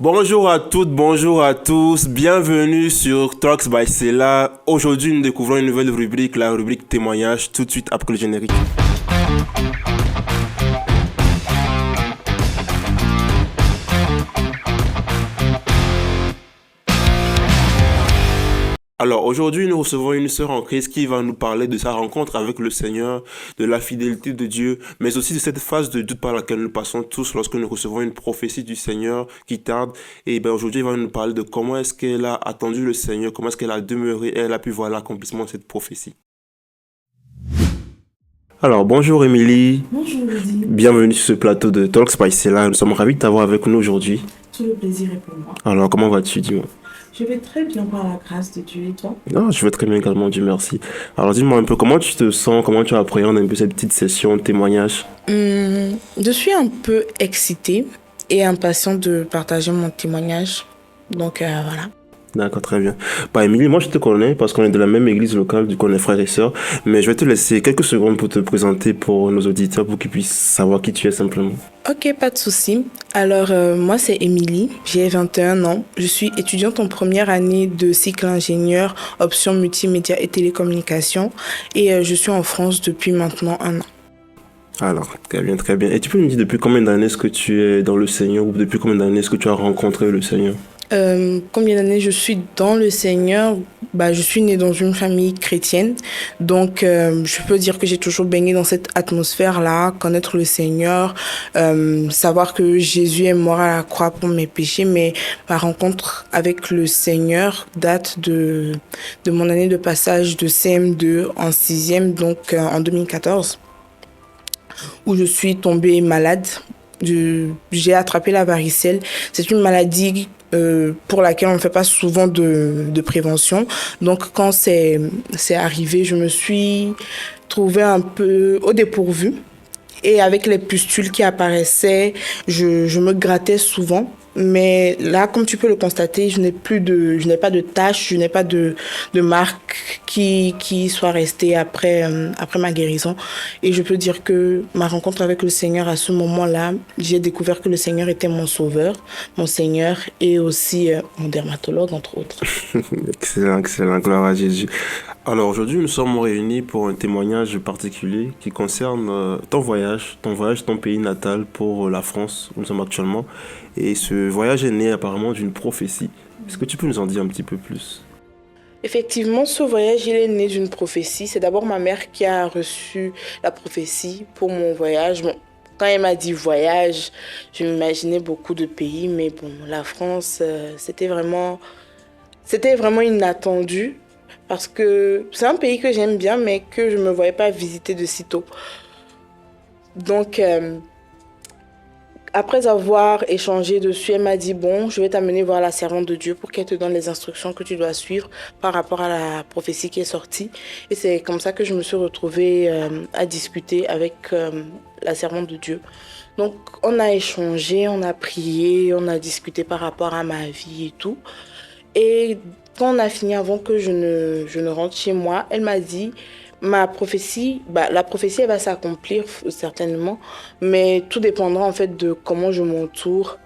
Bonjour à toutes, bonjour à tous, bienvenue sur Talks by Sela. Aujourd'hui, nous découvrons une nouvelle rubrique, la rubrique témoignage, tout de suite après le générique. Alors aujourd'hui, nous recevons une sœur en Christ qui va nous parler de sa rencontre avec le Seigneur, de la fidélité de Dieu, mais aussi de cette phase de doute par laquelle nous passons tous lorsque nous recevons une prophétie du Seigneur qui tarde. Et ben aujourd'hui, elle va nous parler de comment est-ce qu'elle a attendu le Seigneur, comment est-ce qu'elle a demeuré et elle a pu voir l'accomplissement de cette prophétie. Alors bonjour Émilie, Bonjour Rudy, bienvenue sur ce plateau de Talks by Sela. Nous sommes ravis de t'avoir avec nous aujourd'hui. tout le plaisir est pour moi. Alors comment vas-tu, dis-moi? Je vais très bien par la grâce de Dieu et toi? Ah, je vais très bien également, Dieu merci. Alors dis-moi un peu comment tu te sens, comment tu appréhendes un peu cette petite session de témoignage. Je suis un peu excitée et impatiente de partager mon témoignage. Donc voilà. D'accord, très bien. Bah, Émilie, moi je te connais parce qu'on est de la même église locale, du coup on est frères et sœurs, mais je vais te laisser quelques secondes pour te présenter pour nos auditeurs, pour qu'ils puissent savoir qui tu es simplement. Ok, pas de souci. Alors moi c'est Émilie, j'ai 21 ans. Je suis étudiante en première année de cycle ingénieur, option multimédia et télécommunications. Et je suis en France depuis maintenant un an. Alors, très bien, très bien. Et tu peux me dire depuis combien d'années est-ce que tu es dans le Seigneur ou depuis combien d'années est-ce que tu as rencontré le Seigneur? Combien d'années je suis dans le Seigneur? Je suis née dans une famille chrétienne, donc je peux dire que j'ai toujours baigné dans cette atmosphère-là, connaître le Seigneur, savoir que Jésus est mort à la croix pour mes péchés, mais ma rencontre avec le Seigneur date de mon année de passage de CM2 en 6e, donc en 2014, où je suis tombée malade. J'ai attrapé la varicelle. C'est une maladie pour laquelle on ne fait pas souvent de prévention. Donc quand c'est arrivé, je me suis trouvée un peu au dépourvu. Et avec les pustules qui apparaissaient, je me grattais souvent. Mais là, comme tu peux le constater, je n'ai pas de taches, je n'ai pas de marques qui soient restées après ma guérison. Et je peux dire que ma rencontre avec le Seigneur à ce moment-là, j'ai découvert que le Seigneur était mon sauveur, mon Seigneur et aussi mon dermatologue, entre autres. Excellent, excellent, gloire à Jésus. Alors aujourd'hui, nous sommes réunis pour un témoignage particulier qui concerne ton voyage, ton pays natal pour la France où nous sommes actuellement. Et ce voyage est né apparemment d'une prophétie. Est-ce que tu peux nous en dire un petit peu plus? Effectivement, ce voyage, il est né d'une prophétie. C'est d'abord ma mère qui a reçu la prophétie pour mon voyage. Bon, quand elle m'a dit voyage, je m'imaginais beaucoup de pays, mais bon, la France, c'était vraiment inattendu parce que c'est un pays que j'aime bien, mais que je ne me voyais pas visiter de sitôt. Donc, après avoir échangé dessus, elle m'a dit, bon, je vais t'amener voir la servante de Dieu pour qu'elle te donne les instructions que tu dois suivre par rapport à la prophétie qui est sortie. Et c'est comme ça que je me suis retrouvée à discuter avec la servante de Dieu. Donc, on a échangé, on a prié, on a discuté par rapport à ma vie et tout. Et quand on a fini, avant que je ne rentre chez moi, elle m'a dit, la prophétie, elle va s'accomplir certainement, mais tout dépendra en fait de comment je m'entoure,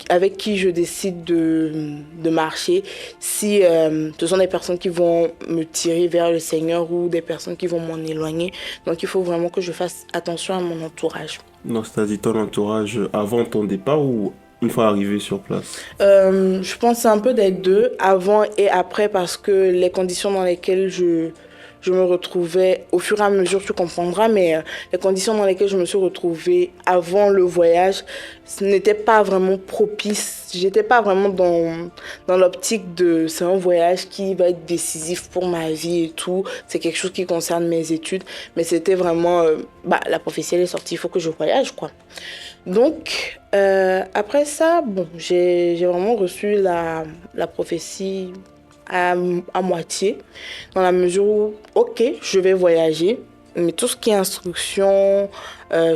avec qui je décide de marcher. Si ce sont des personnes qui vont me tirer vers le Seigneur ou des personnes qui vont m'en éloigner. Donc il faut vraiment que je fasse attention à mon entourage. Non, c'est-à-dire ton entourage avant ton départ ou une fois arrivé sur place? Je pense que c'est un peu des deux, avant et après, parce que les conditions dans lesquelles je me retrouvais, au fur et à mesure, tu comprendras, mais les conditions dans lesquelles je me suis retrouvée avant le voyage, ce n'était pas vraiment propice. J'étais pas vraiment dans l'optique de c'est un voyage qui va être décisif pour ma vie et tout. C'est quelque chose qui concerne mes études, mais c'était vraiment, la prophétie elle est sortie, il faut que je voyage, quoi. Donc, après ça, bon, j'ai vraiment reçu la prophétie à moitié, dans la mesure où, ok, je vais voyager, mais tout ce qui est instruction,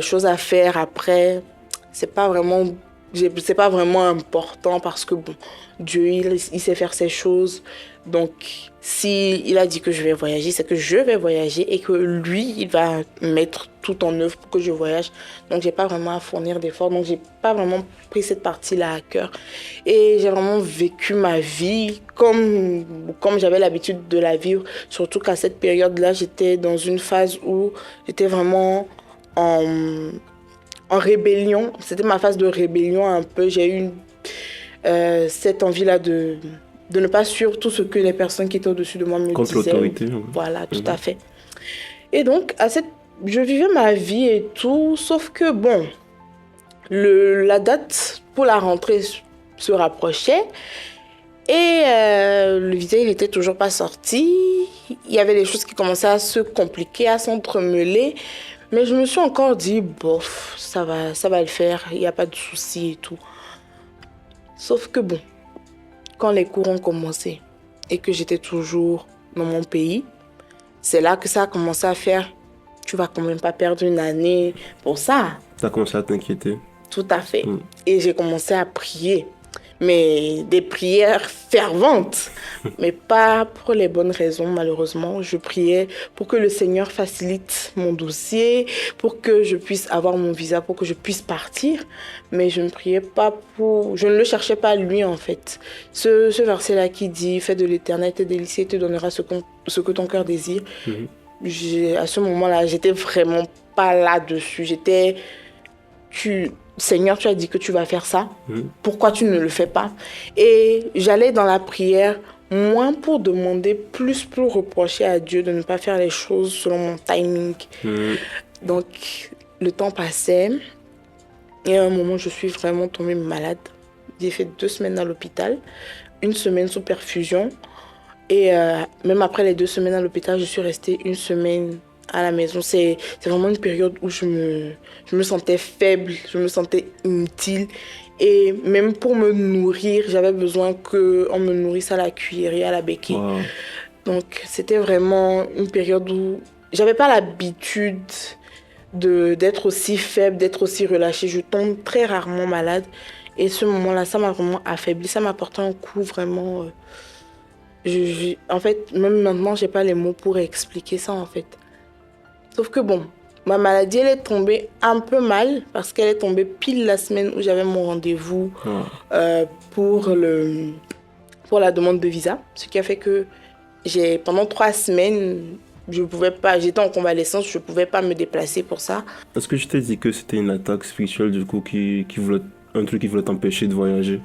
choses à faire après, c'est pas vraiment C'est pas vraiment important parce que bon, Dieu, il sait faire ses choses. Donc, si il a dit que je vais voyager, c'est que je vais voyager et que lui, il va mettre tout en œuvre pour que je voyage. Donc, j'ai pas vraiment à fournir d'efforts. Donc, j'ai pas vraiment pris cette partie-là à cœur. Et j'ai vraiment vécu ma vie comme j'avais l'habitude de la vivre. Surtout qu'à cette période-là, j'étais dans une phase où j'étais vraiment en rébellion. C'était ma phase de rébellion un peu. J'ai eu cette envie-là de ne pas suivre tout ce que les personnes qui étaient au-dessus de moi me Contre disaient. l'autorité. Voilà, tout à fait. Et donc, je vivais ma vie et tout, sauf que bon, la date pour la rentrée se rapprochait et le visa, il n'était toujours pas sorti. Il y avait des choses qui commençaient à se compliquer, à s'entremêler. Mais je me suis encore dit, bof, ça va le faire, il n'y a pas de souci et tout. Sauf que bon, quand les cours ont commencé et que j'étais toujours dans mon pays, c'est là que ça a commencé à faire, tu vas quand même pas perdre une année pour ça. Ça a commencé à t'inquiéter. Tout à fait. Et j'ai commencé à prier. Mais des prières ferventes, mais pas pour les bonnes raisons, malheureusement. Je priais pour que le Seigneur facilite mon dossier, pour que je puisse avoir mon visa, pour que je puisse partir. Mais je ne priais pas je ne le cherchais pas lui, en fait. Ce verset-là qui dit « Fais de l'éternel tes délices et te donnera ce que ton cœur désire ». À ce moment-là, j'étais vraiment pas là-dessus. Seigneur, tu as dit que tu vas faire ça. Pourquoi tu ne le fais pas? Et j'allais dans la prière, moins pour demander, plus pour reprocher à Dieu de ne pas faire les choses selon mon timing. Donc, le temps passait. Et à un moment, je suis vraiment tombée malade. J'ai fait 2 semaines à l'hôpital, 1 semaine sous perfusion. Et même après les 2 semaines à l'hôpital, je suis restée 1 semaine à la maison. C'est vraiment une période où je me sentais faible, je me sentais inutile. Et même pour me nourrir, j'avais besoin qu'on me nourrisse à la cuillerée, à la béquille. Wow. Donc, c'était vraiment une période où j'avais pas l'habitude d'être aussi faible, d'être aussi relâchée. Je tombe très rarement malade. Et ce moment-là, ça m'a vraiment affaiblie. Ça m'a porté un coup vraiment... en fait, même maintenant, j'ai pas les mots pour expliquer ça, en fait. Sauf que bon, ma maladie, elle est tombée un peu mal parce qu'elle est tombée pile la semaine où j'avais mon rendez-vous pour la demande de visa. Ce qui a fait que pendant 3 semaines, j'étais en convalescence, je ne pouvais pas me déplacer pour ça. Est-ce que je t'ai dit que c'était une attaque spirituelle du coup un truc qui voulait t'empêcher de voyager?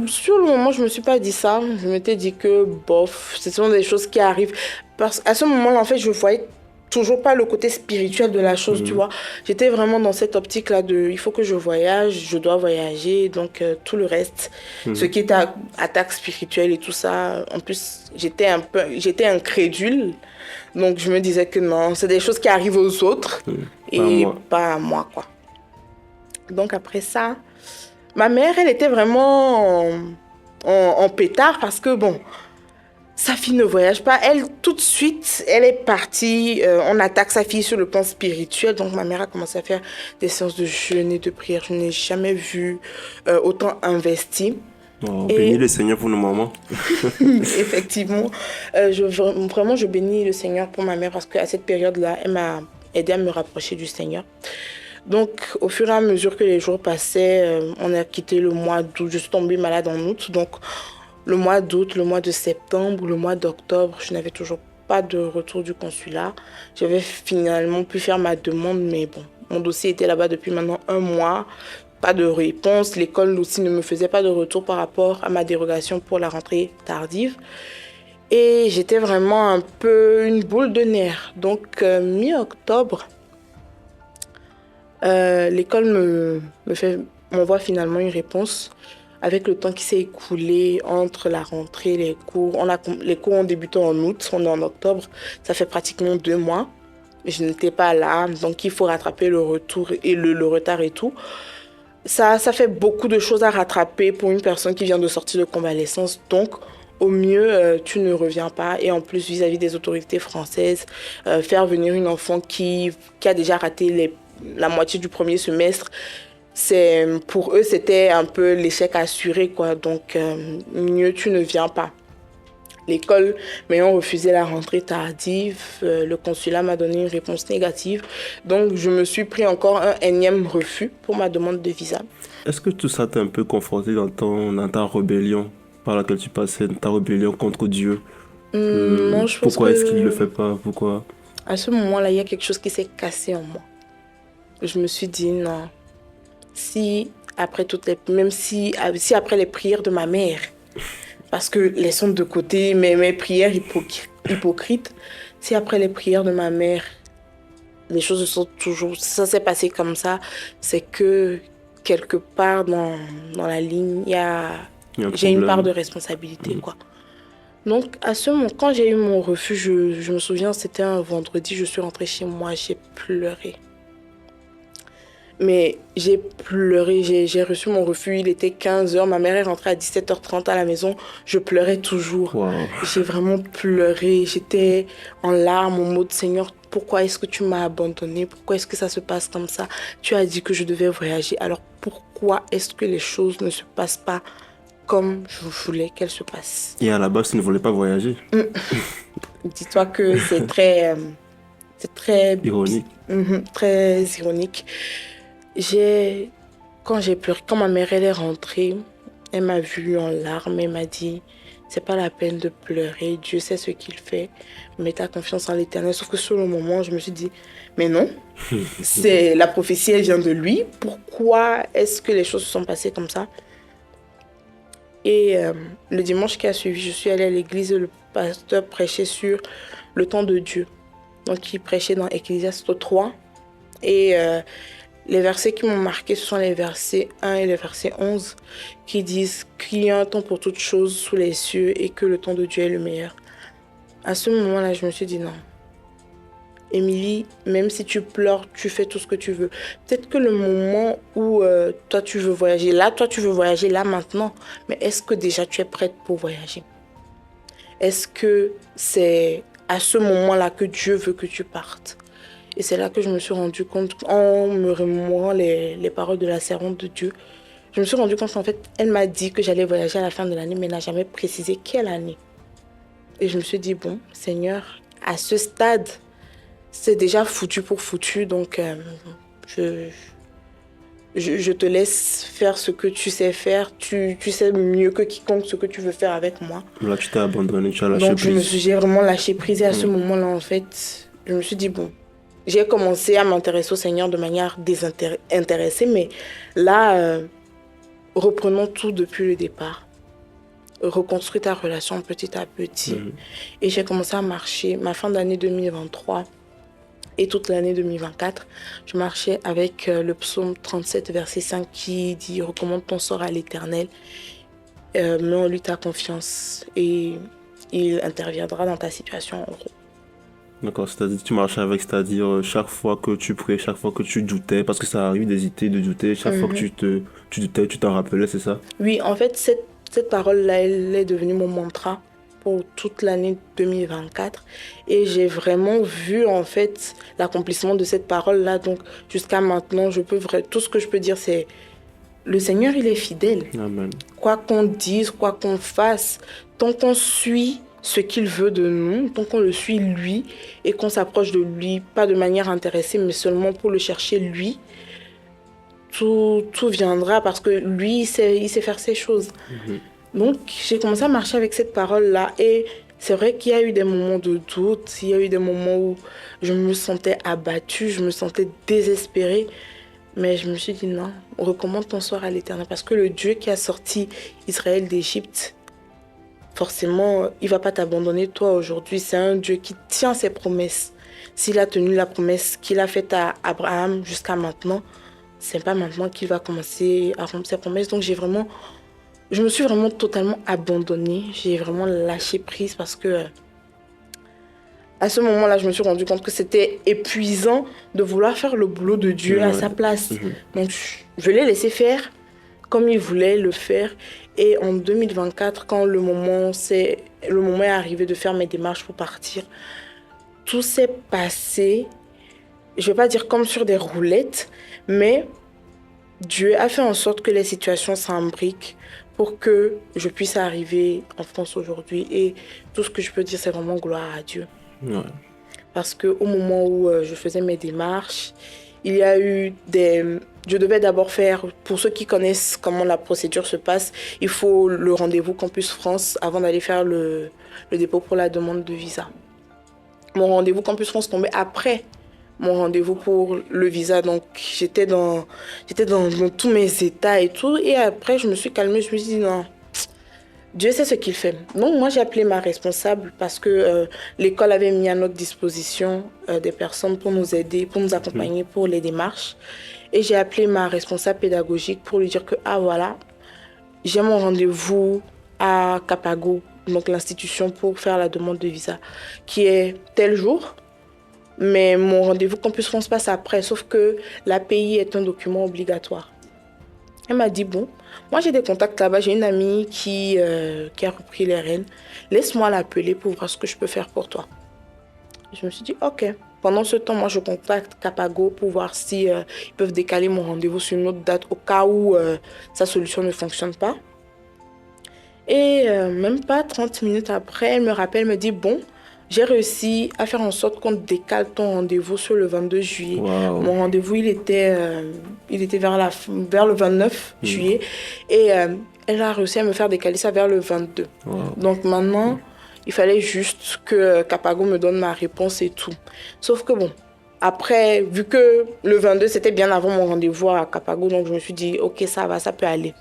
Sur le moment, je ne me suis pas dit ça. Je m'étais dit que bof, ce sont des choses qui arrivent. Parce qu'à ce moment-là, en fait, je voyais toujours pas le côté spirituel de la chose, tu vois. J'étais vraiment dans cette optique-là il faut que je voyage, je dois voyager, donc tout le reste, ce qui était attaque spirituelle et tout ça. En plus, j'étais incrédule, donc je me disais que non, c'est des choses qui arrivent aux autres et pas à moi, quoi. Donc après ça, ma mère, elle était vraiment en pétard parce que bon, sa fille ne voyage pas. Elle, tout de suite, elle est partie. On attaque sa fille sur le plan spirituel. Donc, ma mère a commencé à faire des séances de jeûne et de prière. Je n'ai jamais vu autant investi. Oh, bénis le Seigneur pour nos mamans. Effectivement. Je bénis le Seigneur pour ma mère parce qu'à cette période-là, elle m'a aidé à me rapprocher du Seigneur. Donc, au fur et à mesure que les jours passaient, on a quitté le mois d'août. Je suis tombée malade en août. Donc, le mois d'août, le mois de septembre, le mois d'octobre, je n'avais toujours pas de retour du consulat. J'avais finalement pu faire ma demande, mais bon, mon dossier était là-bas depuis maintenant 1 mois. Pas de réponse. L'école aussi ne me faisait pas de retour par rapport à ma dérogation pour la rentrée tardive. Et j'étais vraiment un peu une boule de nerfs. Donc, mi-octobre, l'école m'envoie finalement une réponse. Avec le temps qui s'est écoulé entre la rentrée et les cours, les cours ont débuté en août, on est en octobre, ça fait pratiquement 2 mois. Je n'étais pas là, donc il faut rattraper le retour et le retard et tout. Ça fait beaucoup de choses à rattraper pour une personne qui vient de sortir de convalescence. Donc, au mieux, tu ne reviens pas. Et en plus, vis-à-vis des autorités françaises, faire venir une enfant qui a déjà raté la moitié du premier semestre, Pour eux, c'était un peu l'échec assuré, quoi. Donc, mieux tu ne viens pas. L'école m'ayant refusé la rentrée tardive, le consulat m'a donné une réponse négative. Donc, je me suis pris encore un énième refus pour ma demande de visa. Est-ce que tout ça t'a un peu conforté dans ta rébellion par laquelle tu passais, ta rébellion contre Dieu? Non, je pense Pourquoi est-ce qu'il ne le que fait pas? Pourquoi? à ce moment-là, il y a quelque chose qui s'est cassé en moi. Je me suis dit non. Si après même si après les prières de ma mère, parce que laissons de côté mes prières hypocrites, si après les prières de ma mère, les choses ça s'est passé comme ça, c'est que quelque part dans la ligne, Il y a un j'ai une part problème. de responsabilité, quoi. Donc, à ce moment, quand j'ai eu mon refus, je me souviens, c'était un vendredi, je suis rentrée chez moi, j'ai pleuré. Mais j'ai pleuré, j'ai reçu mon refus, il était 15h, ma mère est rentrée à 17h30 à la maison, je pleurais toujours. Wow. J'ai vraiment pleuré, j'étais en larmes, en mode Seigneur, pourquoi est-ce que tu m'as abandonnée? Pourquoi est-ce que ça se passe comme ça? Tu as dit que je devais voyager, alors pourquoi est-ce que les choses ne se passent pas comme je voulais qu'elles se passent? Et à la base, tu ne voulais pas voyager. Dis-toi que c'est très, Ironique. très ironique. Quand j'ai pleuré, quand ma mère elle est rentrée, elle m'a vue en larmes, elle m'a dit, c'est pas la peine de pleurer, Dieu sait ce qu'il fait, mets ta confiance en l'Éternel. Sauf que sur le moment, je me suis dit, mais non, la prophétie, elle vient de lui, pourquoi est-ce que les choses se sont passées comme ça? Et le dimanche qui a suivi, je suis allée à l'église, le pasteur prêchait sur le temps de Dieu. Donc il prêchait dans Ecclésiaste 3 et les versets qui m'ont marqué, ce sont les versets 1 et les versets 11 qui disent qu'il y a un temps pour toutes choses sous les cieux et que le temps de Dieu est le meilleur. À ce moment-là, je me suis dit non. Émilie, même si tu pleures, tu fais tout ce que tu veux. Peut-être que le moment où toi tu veux voyager, là maintenant, mais est-ce que déjà tu es prête pour voyager? Est-ce que c'est à ce moment-là que Dieu veut que tu partes? Et c'est là que je me suis rendu compte, en me remémorant les paroles de la servante de Dieu, je me suis rendu compte qu'en fait, elle m'a dit que j'allais voyager à la fin de l'année, mais elle n'a jamais précisé quelle année. Et je me suis dit, bon, Seigneur, à ce stade, c'est déjà foutu pour foutu, donc je te laisse faire ce que tu sais faire. Tu sais mieux que quiconque ce que tu veux faire avec moi. Là, tu t'es abandonné, tu as lâché Donc prise. j'ai vraiment lâché prise et à ce moment-là, en fait, je me suis dit, bon, j'ai commencé à m'intéresser au Seigneur de manière désintéressée, mais là, reprenons tout depuis le départ. Reconstruis ta relation petit à petit. Et j'ai commencé à marcher. Ma fin d'année 2023 et toute l'année 2024, je marchais avec le psaume 37, verset 5 qui dit « Recommande ton sort à l'Éternel, mets en lui ta confiance et il interviendra dans ta situation. » D'accord, c'est-à-dire tu marchais avec, c'est-à-dire chaque fois que tu priais, chaque fois que tu doutais, parce que ça arrive d'hésiter, de douter, chaque fois que tu doutais, tu t'en rappelais, c'est ça? Oui, en fait, cette parole-là, elle est devenue mon mantra pour toute l'année 2024 et j'ai vraiment vu en fait l'accomplissement de cette parole-là. Donc jusqu'à maintenant, tout ce que je peux dire, c'est le Seigneur, il est fidèle. Amen. Quoi qu'on dise, quoi qu'on fasse, tant qu'on suit ce qu'il veut de nous, tant qu'on le suit lui et qu'on s'approche de lui, pas de manière intéressée, mais seulement pour le chercher lui, tout viendra parce que lui, il sait faire ses choses. Donc, j'ai commencé à marcher avec cette parole-là et c'est vrai qu'il y a eu des moments de doute, il y a eu des moments où je me sentais abattue, je me sentais désespérée, mais je me suis dit non, recommande ton sort à l'Éternel parce que le Dieu qui a sorti Israël d'Égypte, forcément, il ne va pas t'abandonner toi aujourd'hui. C'est un Dieu qui tient ses promesses. S'il a tenu la promesse qu'il a faite à Abraham jusqu'à maintenant, c'est pas maintenant qu'il va commencer à rompre ses promesses. Donc je me suis vraiment totalement abandonnée. J'ai vraiment lâché prise parce que à ce moment-là, je me suis rendu compte que c'était épuisant de vouloir faire le boulot de Dieu à sa place. Donc je l'ai laissé faire comme il voulait le faire. Et en 2024, quand le moment est arrivé de faire mes démarches pour partir, tout s'est passé, je ne vais pas dire comme sur des roulettes, mais Dieu a fait en sorte que les situations s'imbriquent pour que je puisse arriver en France aujourd'hui. Et tout ce que je peux dire, c'est vraiment gloire à Dieu. Ouais. Parce qu'au moment où je faisais mes démarches, il y a eu des... Je devais d'abord faire, pour ceux qui connaissent comment la procédure se passe, il faut le rendez-vous Campus France avant d'aller faire le dépôt pour la demande de visa. Mon rendez-vous Campus France tombait après mon rendez-vous pour le visa. Donc, j'étais dans tous mes états et tout. Et après, je me suis calmée. Je me suis dit, non, Dieu sait ce qu'il fait. Donc, moi, j'ai appelé ma responsable parce que l'école avait mis à notre disposition des personnes pour nous aider, pour nous accompagner pour les démarches. Et j'ai appelé ma responsable pédagogique pour lui dire que, ah voilà, j'ai mon rendez-vous à Capago, donc l'institution pour faire la demande de visa, qui est tel jour. Mais mon rendez-vous Campus France passe après, sauf que l'API est un document obligatoire. Elle m'a dit, bon, moi j'ai des contacts là-bas, j'ai une amie qui a repris les rênes. Laisse-moi l'appeler pour voir ce que je peux faire pour toi. Je me suis dit, ok. Pendant ce temps, moi je contacte Capago pour voir si ils peuvent décaler mon rendez-vous sur une autre date au cas où sa solution ne fonctionne pas. Et même pas 30 minutes après, elle me rappelle, me dit, bon, j'ai réussi à faire en sorte qu'on décale ton rendez-vous sur le 22 juillet. Wow. Mon rendez-vous, il était vers le 29 juillet. Et elle a réussi à me faire décaler ça vers le 22. Wow. Donc maintenant, il fallait juste que Capago me donne ma réponse et tout. Sauf que bon, après, vu que le 22, c'était bien avant mon rendez-vous à Capago, donc je me suis dit, ok, ça va, ça peut aller.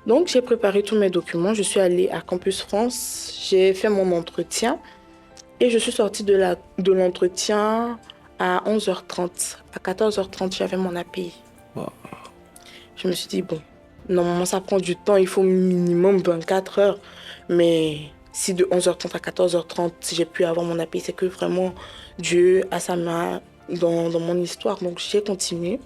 Donc, j'ai préparé tous mes documents. Je suis allée à Campus France. J'ai fait mon entretien. Et je suis sortie de l'entretien à 11h30. À 14h30, j'avais mon API. Wow. Je me suis dit, bon, normalement, ça prend du temps. Il faut minimum 24 heures. Mais si de 11h30 à 14h30, j'ai pu avoir mon API, c'est que vraiment, Dieu a sa main dans mon histoire. Donc, j'ai continué.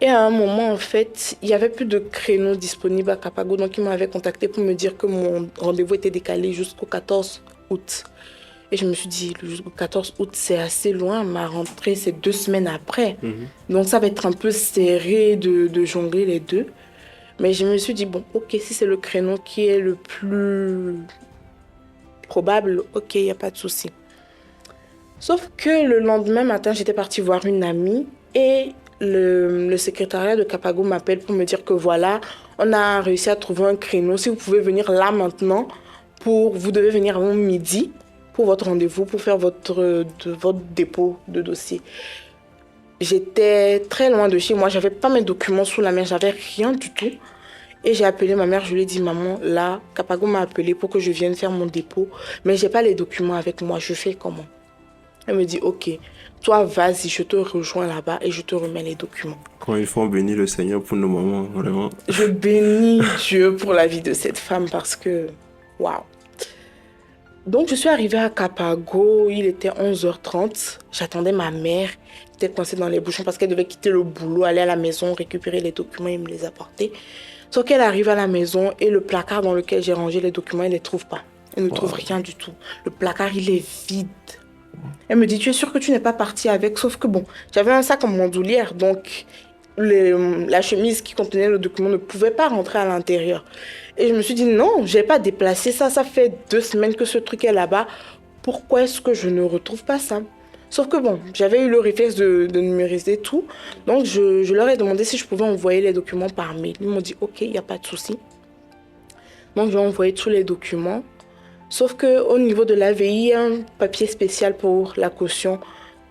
Et à un moment, en fait, il n'y avait plus de créneaux disponibles à Capago. Donc, ils m'avaient contacté pour me dire que mon rendez-vous était décalé jusqu'au 14 août. Et je me suis dit, jusqu'au 14 août, c'est assez loin. Ma rentrée, c'est 2 semaines après. Donc, ça va être un peu serré de jongler les deux. Mais je me suis dit, bon, ok, si c'est le créneau qui est le plus probable, ok, il n'y a pas de souci. Sauf que le lendemain matin, j'étais partie voir une amie et le secrétariat de Capago m'appelle pour me dire que voilà, on a réussi à trouver un créneau. Si vous pouvez venir là maintenant, vous devez venir avant midi pour votre rendez-vous, pour faire votre dépôt de dossier. J'étais très loin de chez moi, j'avais pas mes documents sous la main, j'avais rien du tout. Et j'ai appelé ma mère, je lui ai dit, maman, là, Capago m'a appelé pour que je vienne faire mon dépôt, mais j'ai pas les documents avec moi, je fais comment? Elle me dit, ok, toi vas-y, je te rejoins là-bas et je te remets les documents. Quand il faut bénir le Seigneur pour nos mamans, vraiment. Je bénis Dieu pour la vie de cette femme parce que, waouh. Donc je suis arrivée à Capago, il était 11h30, j'attendais ma mère, elle était coincée dans les bouchons parce qu'elle devait quitter le boulot, aller à la maison, récupérer les documents et me les apporter. Sauf qu'elle arrive à la maison et le placard dans lequel j'ai rangé les documents, elle ne les trouve pas. Elle ne trouve rien du tout. Le placard, il est vide. Elle me dit, tu es sûre que tu n'es pas partie avec? Sauf que bon, j'avais un sac en bandoulière, donc la chemise qui contenait le document ne pouvait pas rentrer à l'intérieur. Et je me suis dit, non, je n'ai pas déplacé ça. Ça fait 2 semaines que ce truc est là-bas. Pourquoi est-ce que je ne retrouve pas ça? Sauf que bon, j'avais eu le réflexe de numériser tout. Donc, je leur ai demandé si je pouvais envoyer les documents par mail. Ils m'ont dit, ok, il n'y a pas de souci. Donc, j'ai envoyé tous les documents. Sauf qu'au niveau de l'AVI, il y a un papier spécial pour la caution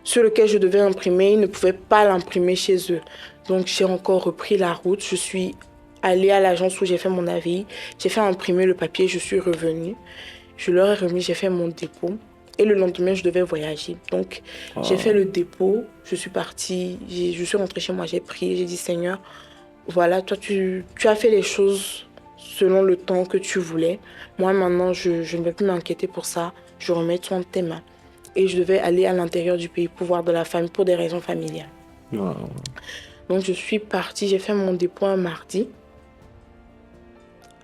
sur lequel je devais imprimer. Ils ne pouvaient pas l'imprimer chez eux. Donc, j'ai encore repris la route. Je suis allée à l'agence où j'ai fait mon AVI. J'ai fait imprimer le papier. Je suis revenue. Je leur ai remis, j'ai fait mon dépôt. Et le lendemain, je devais voyager. Donc, j'ai fait le dépôt. Je suis partie. Je suis rentrée chez moi. J'ai prié. J'ai dit, Seigneur, voilà, toi, tu as fait les choses selon le temps que tu voulais. Moi, maintenant, je ne vais plus m'inquiéter pour ça. Je remets tout entre tes mains. Et je devais aller à l'intérieur du pays pour voir de la famille, pour des raisons familiales. Wow. Donc, je suis partie. J'ai fait mon dépôt un mardi.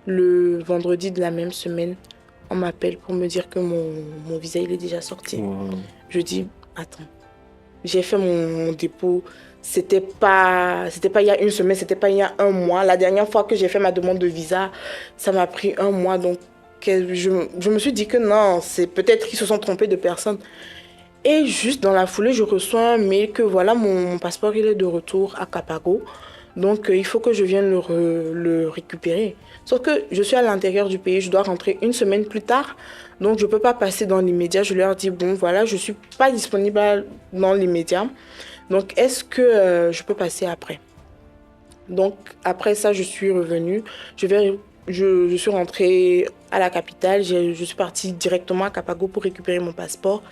Le vendredi de la même semaine, on m'appelle pour me dire que mon visa, il est déjà sorti. Wow. Je dis, attends, j'ai fait mon dépôt c'était pas il y a une semaine, c'était pas il y a un mois. La dernière fois que j'ai fait ma demande de visa, ça m'a pris un mois. Donc, je me suis dit que non, c'est peut-être qu'ils se sont trompés de personne. Et juste dans la foulée, je reçois un mail que voilà, mon passeport, il est de retour à Capago. Donc, il faut que je vienne le récupérer. Sauf que je suis à l'intérieur du pays, je dois rentrer une semaine plus tard. Donc, je ne peux pas passer dans l'immédiat. Je leur dis, bon, voilà, je ne suis pas disponible dans l'immédiat. Donc, est-ce que je peux passer après? Donc, après ça, je suis revenue. Je suis rentrée à la capitale. Je suis partie directement à Capago pour récupérer mon passeport.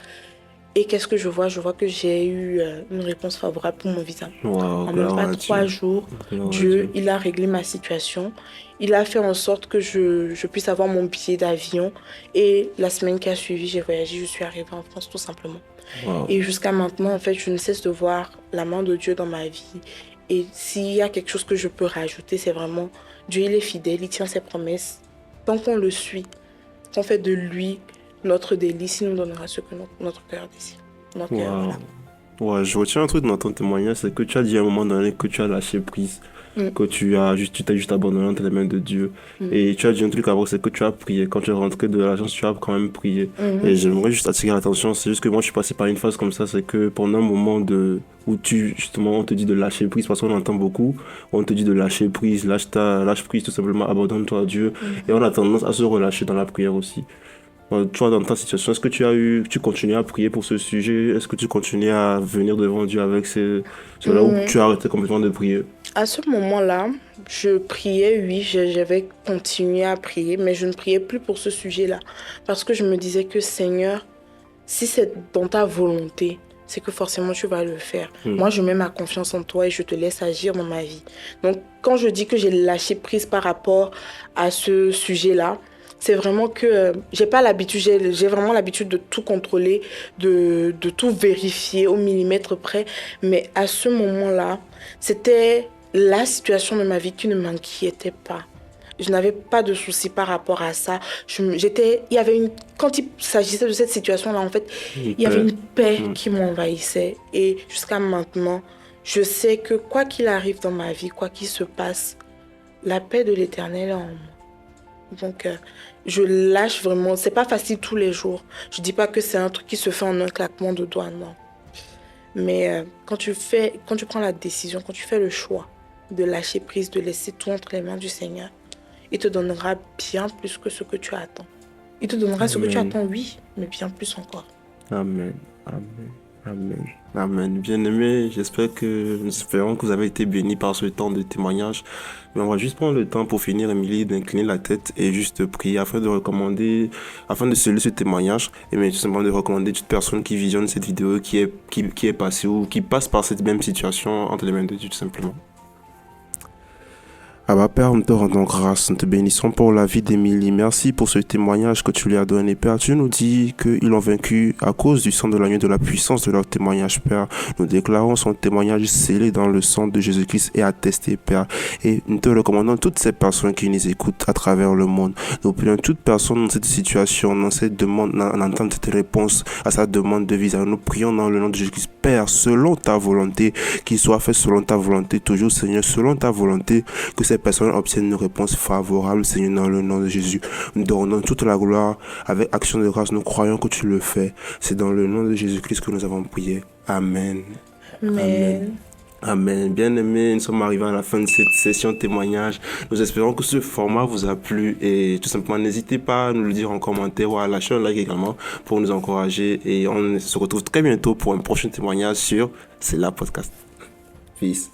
Et qu'est-ce que je vois? Je vois que j'ai eu une réponse favorable pour mon visa. Wow, En même pas 3 jours, Dieu, il a réglé ma situation. Il a fait en sorte que je puisse avoir mon billet d'avion. Et la semaine qui a suivi, j'ai voyagé, je suis arrivée en France tout simplement. Wow. Et jusqu'à maintenant, en fait, je ne cesse de voir la main de Dieu dans ma vie. Et s'il y a quelque chose que je peux rajouter, c'est vraiment Dieu, il est fidèle, il tient ses promesses. Tant qu'on le suit, qu'on fait de lui notre délice, il nous donnera ce que notre cœur désire. Notre cœur, Wow. voilà. Ouais, je retiens un truc dans ton témoignage, c'est que tu as dit à un moment donné que tu as lâché prise, que tu t'es juste abandonné entre les mains de Dieu. Et tu as dit un truc avant, c'est que tu as prié. Quand tu es rentré de l'agence, tu as quand même prié. Et j'aimerais juste attirer l'attention, c'est juste que moi je suis passé par une phase comme ça, c'est que pendant un moment où justement, on te dit de lâcher prise, parce qu'on entend beaucoup, on te dit de lâcher prise, lâche prise, tout simplement, abandonne-toi à Dieu. Et on a tendance à se relâcher dans la prière aussi. Toi, dans ta situation, est-ce que tu continues à prier pour ce sujet? Est-ce que tu continues à venir devant Dieu avec cela où tu as arrêté complètement de prier? À ce moment-là, je priais, oui, j'avais continué à prier, mais je ne priais plus pour ce sujet-là. Parce que je me disais que Seigneur, si c'est dans ta volonté, c'est que forcément tu vas le faire. Moi, je mets ma confiance en toi et je te laisse agir dans ma vie. Donc, quand je dis que j'ai lâché prise par rapport à ce sujet-là, c'est vraiment que j'ai vraiment l'habitude de tout contrôler, de tout vérifier au millimètre près. Mais à ce moment-là, c'était la situation de ma vie qui ne m'inquiétait pas. Je n'avais pas de soucis par rapport à ça. Quand il s'agissait de cette situation-là, en fait, il y avait une paix qui m'envahissait. Et jusqu'à maintenant, je sais que quoi qu'il arrive dans ma vie, quoi qu'il se passe, la paix de l'Éternel est en moi. Donc, je lâche vraiment. C'est pas facile tous les jours. Je dis pas que c'est un truc qui se fait en un claquement de doigts, non. Mais quand tu prends la décision, quand tu fais le choix de lâcher prise, de laisser tout entre les mains du Seigneur, il te donnera bien plus que ce que tu attends. Il te donnera ce que tu attends, oui, mais bien plus encore. Amen. Amen. Amen. Amen. Bien-aimés, nous espérons que vous avez été bénis par ce temps de témoignage. Mais on va juste prendre le temps pour finir, Émilie, d'incliner la tête et juste prier afin de sceller ce témoignage et mais tout simplement de recommander toute personne qui visionne cette vidéo, qui est passée ou qui passe par cette même situation entre les mains de Dieu, tout simplement. Abba Père, nous te rendons grâce, nous te bénissons pour la vie d'Émilie. Merci pour ce témoignage que tu lui as donné, Père. Tu nous dis qu'ils ont vaincu à cause du sang de l'agneau, de la puissance de leur témoignage, Père. Nous déclarons son témoignage scellé dans le sang de Jésus-Christ et attesté, Père. Et nous te recommandons toutes ces personnes qui nous écoutent à travers le monde. Nous prions toute personne dans cette situation, dans cette demande, en entendant cette réponse à sa demande de visa. Nous prions dans le nom de Jésus-Christ, Père, selon ta volonté, qu'il soit fait selon ta volonté, toujours, Seigneur, selon ta volonté, que ces personnes obtiennent une réponse favorable, Seigneur, dans le nom de Jésus. Nous donnons toute la gloire avec action de grâce. Nous croyons que tu le fais. C'est dans le nom de Jésus-Christ que nous avons prié. Amen. Amen. Amen. Bien-aimés, nous sommes arrivés à la fin de cette session de témoignage. Nous espérons que ce format vous a plu et tout simplement n'hésitez pas à nous le dire en commentaire ou à lâcher un like également pour nous encourager et on se retrouve très bientôt pour un prochain témoignage sur C'est la podcast. Peace.